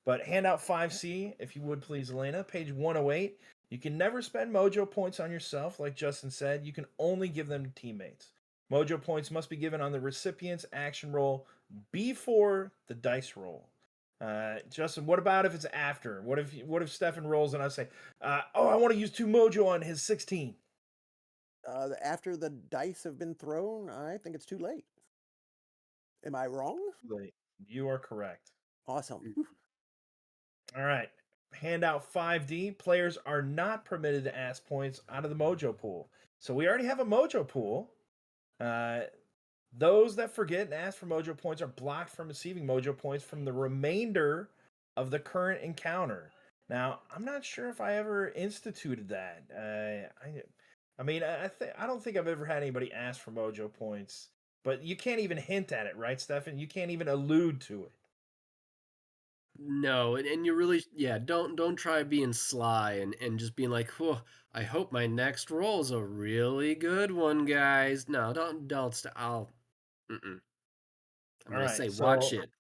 But handout 5C, if you would please, Elena, page 108. You can never spend mojo points on yourself, like Justin said. You can only give them to teammates. Mojo points must be given on the recipient's action roll before the dice roll. Justin, what about if it's after? What if Stefan rolls and I say, I want to use 2 mojo on his 16? After the dice have been thrown, I think it's too late. Am I wrong? Wait, you are correct. Awesome. Mm. All right. Handout 5D. Players are not permitted to ask points out of the mojo pool. So we already have a mojo pool. Uh, those that forget and ask for mojo points are blocked from receiving mojo points from the remainder of the current encounter. Now, I'm not sure if I ever instituted that. I mean, I don't think I've ever had anybody ask for mojo points, but you can't even hint at it, right, Stefan? You can't even allude to it. No, and you really, yeah, don't try being sly and just being like, "Whoa, I hope my next roll's a really good one, guys." No, don't st- I'll mm-mm. I'm All gonna right, say watch so it.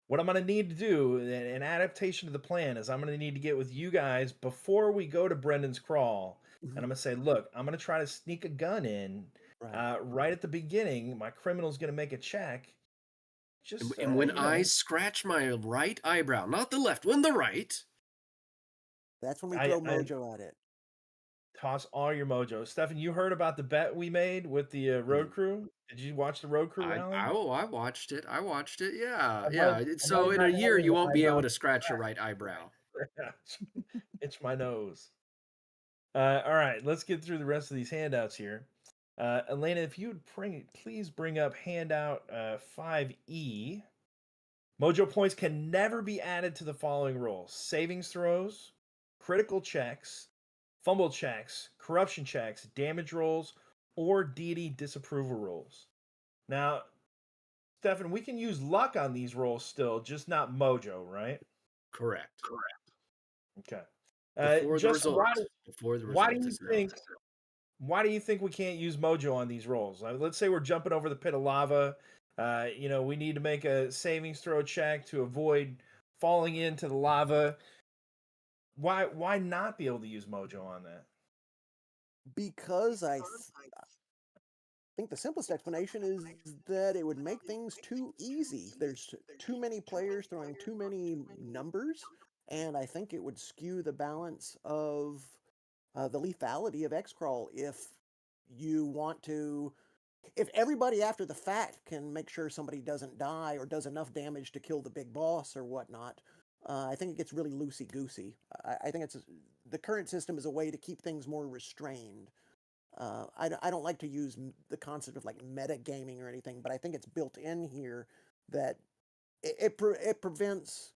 what I'm going to need to do in adaptation to the plan is I'm going to need to get with you guys before we go to Brendan's crawl. And I'm going to say, look, I'm going to try to sneak a gun in Right. right at the beginning. My criminal's going to make a check. And, Just, and when I scratch my right eyebrow, not the left, when the right, That's when we I, throw I mojo at it. toss all your mojo. Stefan, you heard about the bet we made with the road Mhm. crew? Did you watch the road crew rally? I watched it. I watched it. Yeah, I might, yeah. I So might in not a have year, any you won't be able eyebrows to scratch your right eyebrow. itch my nose. All right, let's get through the rest of these handouts here. Elena, if you would please bring up handout 5E. Mojo points can never be added to the following rolls: savings throws, critical checks, fumble checks, corruption checks, damage rolls, or deity disapproval rolls. Now, Stefan, we can use luck on these rolls still, just not mojo, right? Correct. Okay. Before the Justin, result. Before the why do result you is think announced. why do you think we can't use mojo on these rolls? Let's say we're jumping over the pit of lava. We need to make a savings throw check to avoid falling into the lava. Why not be able to use mojo on that? Because I think the simplest explanation is that it would make things too easy. There's too many players throwing too many numbers, and I think it would skew the balance of the lethality of X-Crawl if you want to. If everybody after the fact can make sure somebody doesn't die or does enough damage to kill the big boss or whatnot, I think it gets really loosey-goosey. I think the current system is a way to keep things more restrained. I don't like to use the concept of like meta gaming or anything, but I think it's built in here that it prevents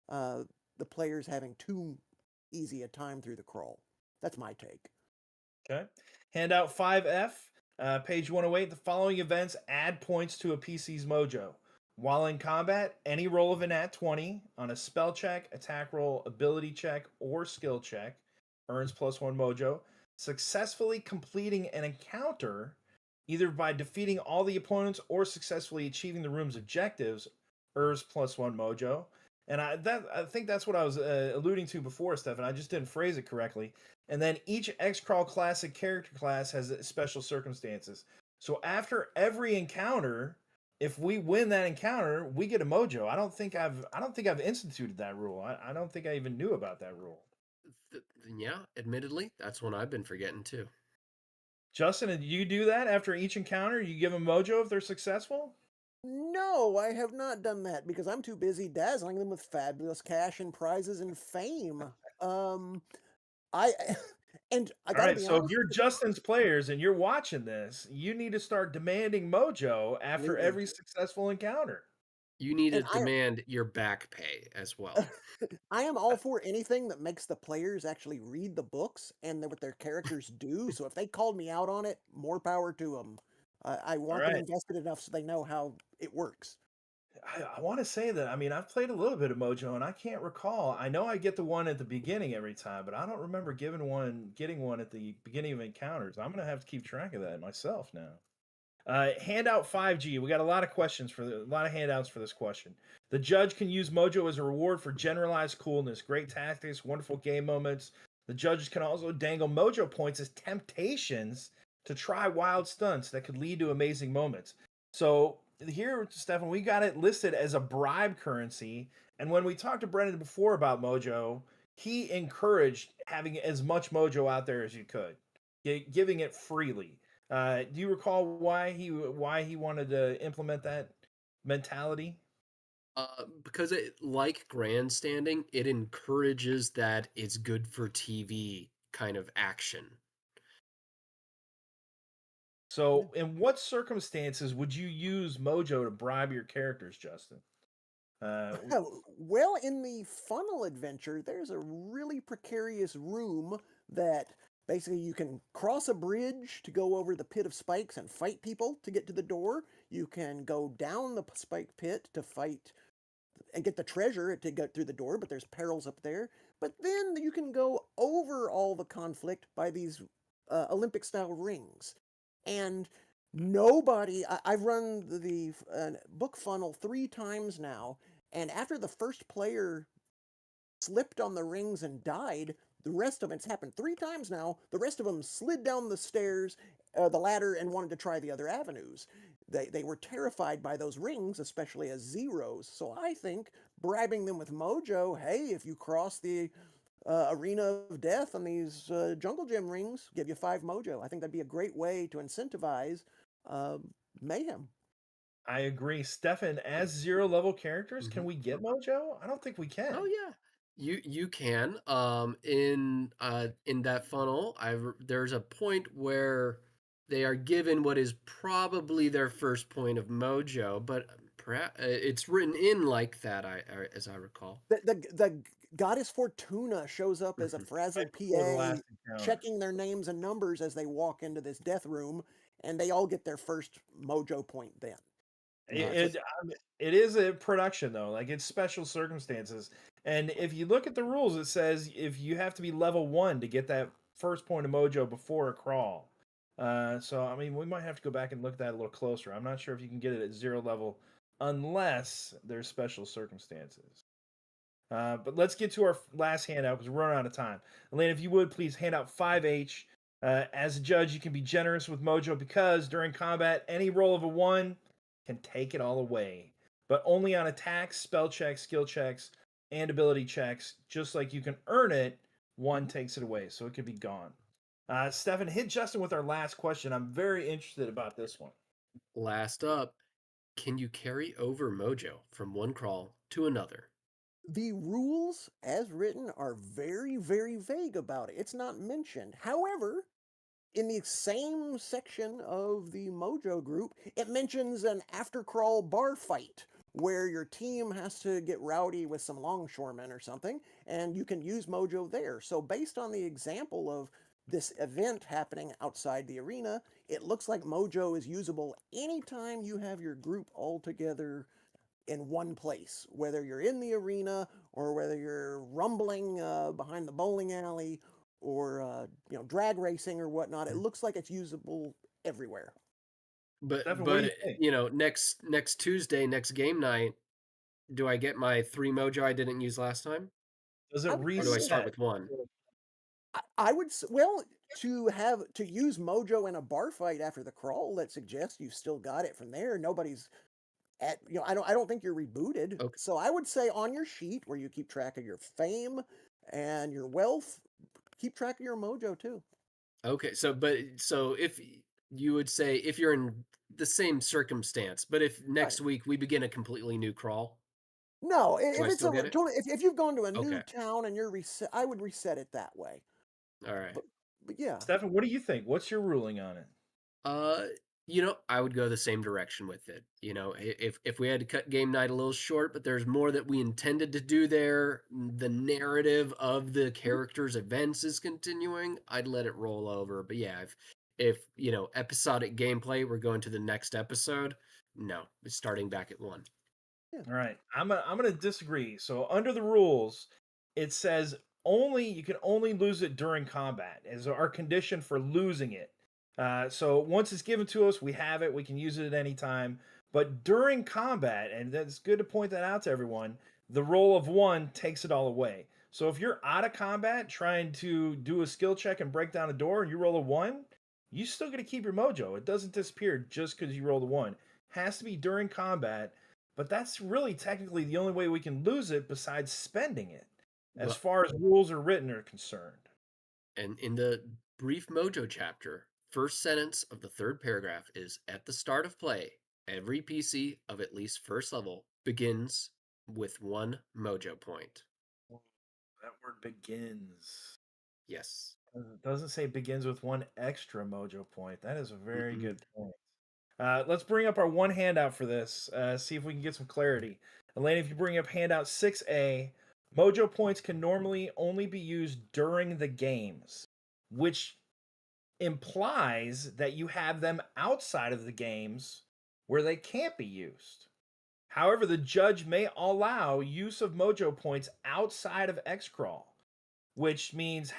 the players having too easy a time through the crawl. That's my take. Okay. Handout 5F, page 108. The following events add points to a PC's mojo. While in combat, any roll of an at 20 on a spell check, attack roll, ability check, or skill check earns +1 mojo. Successfully completing an encounter, either by defeating all the opponents or successfully achieving the room's objectives, earns +1 mojo. And I think that's what I was alluding to before, Stefan. I just didn't phrase it correctly. And then each X-Crawl Classic character class has special circumstances. So after every encounter, if we win that encounter, we get a mojo. I don't think I've instituted that rule. I don't think I even knew about that rule. Yeah, admittedly, that's one I've been forgetting too. Justin, did you do that after each encounter? You give them mojo if they're successful? No, I have not done that because I'm too busy dazzling them with fabulous cash and prizes and fame. I and I All gotta right, be so if honest, you're Justin's players and you're watching this, you need to start demanding mojo after absolutely. every successful encounter. You need to And demand your back pay as well. I am all for anything that makes the players actually read the books and what their characters do. So if they called me out on it, more power to them. I All want them right. invested enough so they know how it works. I want to say that, I mean, I've played a little bit of Mojo and I can't recall. I know I get the one at the beginning every time, but I don't remember getting one at the beginning of encounters. I'm going to have to keep track of that myself now. Handout 5G. We got a lot of a lot of handouts for this question. The judge can use Mojo as a reward for generalized coolness, great tactics, wonderful game moments. The judges can also dangle Mojo points as temptations to try wild stunts that could lead to amazing moments. So here, Stefan, we got it listed as a bribe currency. And when we talked to Brendan before about Mojo, he encouraged having as much Mojo out there as you could, giving it freely. Do you recall why he wanted to implement that mentality? Because it, like grandstanding, it encourages that it's good for TV kind of action. So, in what circumstances would you use Mojo to bribe your characters, Justin? Well, in the funnel adventure, there's a really precarious room that basically you can cross a bridge to go over the pit of spikes and fight people to get to the door. You can go down the spike pit to fight and get the treasure to get through the door, but there's perils up there. But then you can go over all the conflict by these Olympic style rings. And I've run the book funnel 3 times now, and after the first player slipped on the rings and died, the rest of it's happened 3 times now. The rest of them slid down the stairs, the ladder, and wanted to try the other avenues. They were terrified by those rings, especially as zeros. So I think bribing them with mojo, hey, if you cross the arena of death on these jungle gym rings, give you 5 mojo. I think that'd be a great way to incentivize mayhem. I agree. Stefan, as 0 level characters, can we get Mojo? I don't think we can. Oh yeah, you can. In that funnel, there's a point where they are given what is probably their first point of mojo, but perhaps it's written in like that. As I recall. The goddess Fortuna shows up as a frazzled Right before the PA, last encounter. checking their names and numbers as they walk into this death room, and they all get their first Mojo point then. It, it is a production though, like it's special circumstances. And if you look at the rules, it says if you have to be level 1 to get that first point of Mojo before a crawl. So I mean, we might have to go back and look at that a little closer. I'm not sure if you can get it at 0 level unless there's special circumstances. But let's get to our last handout because we're running out of time. Elaine, if you would please hand out 5H. As a judge, you can be generous with Mojo because during combat, any roll of a 1 can take it all away, but only on attacks, spell checks, skill checks, and ability checks. Just like you can earn it, 1 takes it away, so it could be gone. Stefan, hit Justin with our last question. I'm very interested about this one. Last up, can you carry over Mojo from one crawl to another? The rules, as written, are very, very vague about it. It's not mentioned. However, in the same section of the Mojo group, it mentions an after-crawl bar fight where your team has to get rowdy with some longshoremen or something, and you can use Mojo there. So based on the example of this event happening outside the arena, it looks like Mojo is usable anytime you have your group all together in one place, whether you're in the arena or whether you're rumbling behind the bowling alley or drag racing or whatnot. It looks like it's usable everywhere. But Stefan, what do you think? next Tuesday, next game night, do I get my 3 Mojo I didn't use last time, Does it I would or do I say start reset? with 1? I would to use Mojo in a bar fight after the crawl. That suggests you've still got it from there. Nobody's at I don't think you're rebooted. Okay. So I would say on your sheet where you keep track of your fame and your wealth, keep track of your Mojo too. Okay, so if you would say if you're in the same circumstance, but if next Right. week we begin a completely new crawl, No, do if I it's still a get it? totally, if you've gone to a new Okay. town and you're reset, I would reset it that way. All right. But yeah, Stefan, what do you think? What's your ruling on it? Uh, I would go the same direction with it. If we had to cut game night a little short, but there's more that we intended to do there, the narrative of the characters' events is continuing, I'd let it roll over. But yeah, if episodic gameplay, we're going to the next episode. No, it's starting back at 1. All right, I'm gonna disagree. So under the rules, it says you can only lose it during combat as our condition for losing it. So once it's given to us, we have it. We can use it at any time. But during combat, and that's good to point that out to everyone, the roll of 1 takes it all away. So if you're out of combat trying to do a skill check and break down a door and you roll a 1, you still got to keep your Mojo. It doesn't disappear just because you rolled a 1. Has to be during combat, but that's really technically the only way we can lose it besides spending it, as Well, far as rules are written are concerned. and in the brief Mojo chapter, first sentence of the 3rd paragraph is at the start of play, every PC of at least first level begins with 1 Mojo point. That word begins. Yes. It doesn't say begins with 1 extra Mojo point. That is a very Mm-mm. good point. Let's bring up our one handout for this. See if we can get some clarity. Elaine, if you bring up handout 6A, Mojo points can normally only be used during the games, which implies that you have them outside of the games where they can't be used. However, the judge may allow use of Mojo points outside of X-Crawl, which means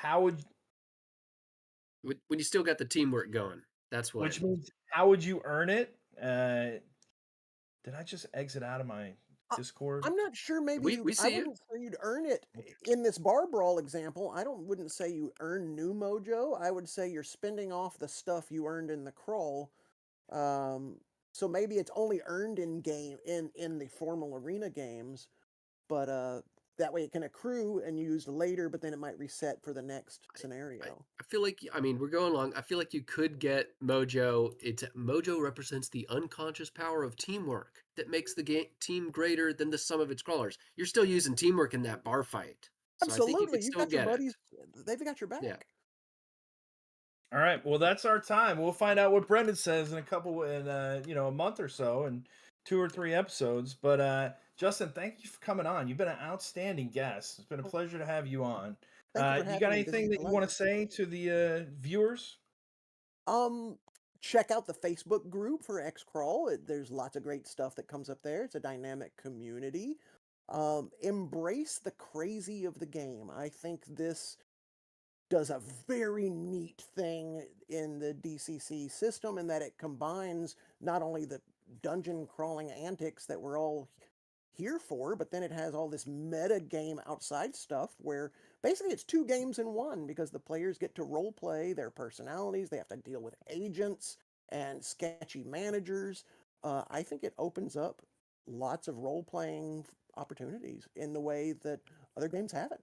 When you still got the teamwork going, that's what. which means how would you earn it? Did I just exit out of my I, Discord? I'm not sure. Maybe We I see you. wouldn't say you'd earn it in this bar brawl example. Wouldn't say you earn new Mojo. I would say you're spending off the stuff you earned in the crawl. Um, so maybe it's only earned in the formal arena games, but that way it can accrue and used later, but then it might reset for the next scenario. I feel like we're going along. I feel like you could get Mojo. Mojo represents the unconscious power of teamwork that makes the team greater than the sum of its crawlers. You're still using teamwork in that bar fight, so I think you Absolutely, could you've still got your get it. buddies; they've got your Yeah. back. All right. Well, that's our time. We'll find out what Brendan says in a month or so, and 2 or 3 episodes. But Justin, thank you for coming on. You've been an outstanding guest. It's been a pleasure to have you on. Thank you for You having got me. This is anything that you want delightful. to say to the viewers? Um, check out the Facebook group for X-Crawl. There's lots of great stuff that comes up there. It's a dynamic community. Embrace the crazy of the game. I think this does a very neat thing in the DCC system in that it combines not only the dungeon crawling antics that we're all here for, but then it has all this meta game outside stuff where basically it's two games in one because the players get to role play their personalities. They have to deal with agents and sketchy managers. I think it opens up lots of role playing opportunities in the way that other games haven't.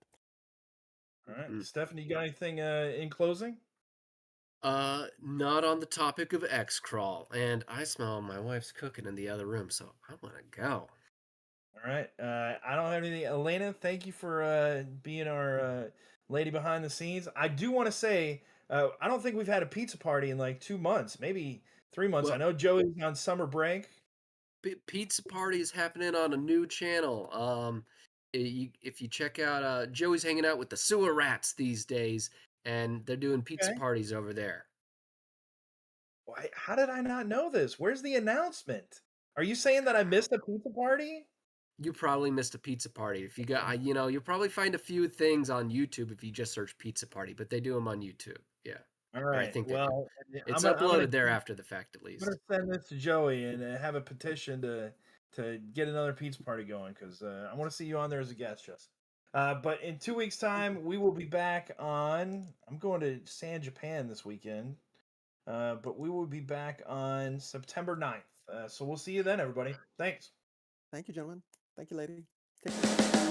All right, Stephanie, you got anything in closing? Not on the topic of X-Crawl, and I smell my wife's cooking in the other room, so I want to go. All right, I don't have anything. Elena, thank you for being our lady behind the scenes. I do want to say, I don't think we've had a pizza party in like 2 months, maybe 3 months. I Well, know Joey's on summer break. pizza party is happening on a new channel. If you check out, Joey's hanging out with the sewer rats these days, and they're doing pizza Okay. parties over there. Why, how did I not know this? Where's the announcement? Are you saying that I missed a pizza party? You probably missed a pizza party. If you got, you'll probably find a few things on YouTube if you just search pizza party, but they do them on YouTube. Yeah, All or I right. think they do. Well, It's I'm gonna uploaded there after the fact, at I'm gonna least. send this to Joey and have a petition to get another pizza party going because I want to see you on there as a guest, Justin. But in 2 weeks' time, we will be back on. I'm going to San Japan this weekend, but we will be back on September 9th. So we'll see you then, everybody. Thanks. Thank you, gentlemen. Thank you, lady. Take care.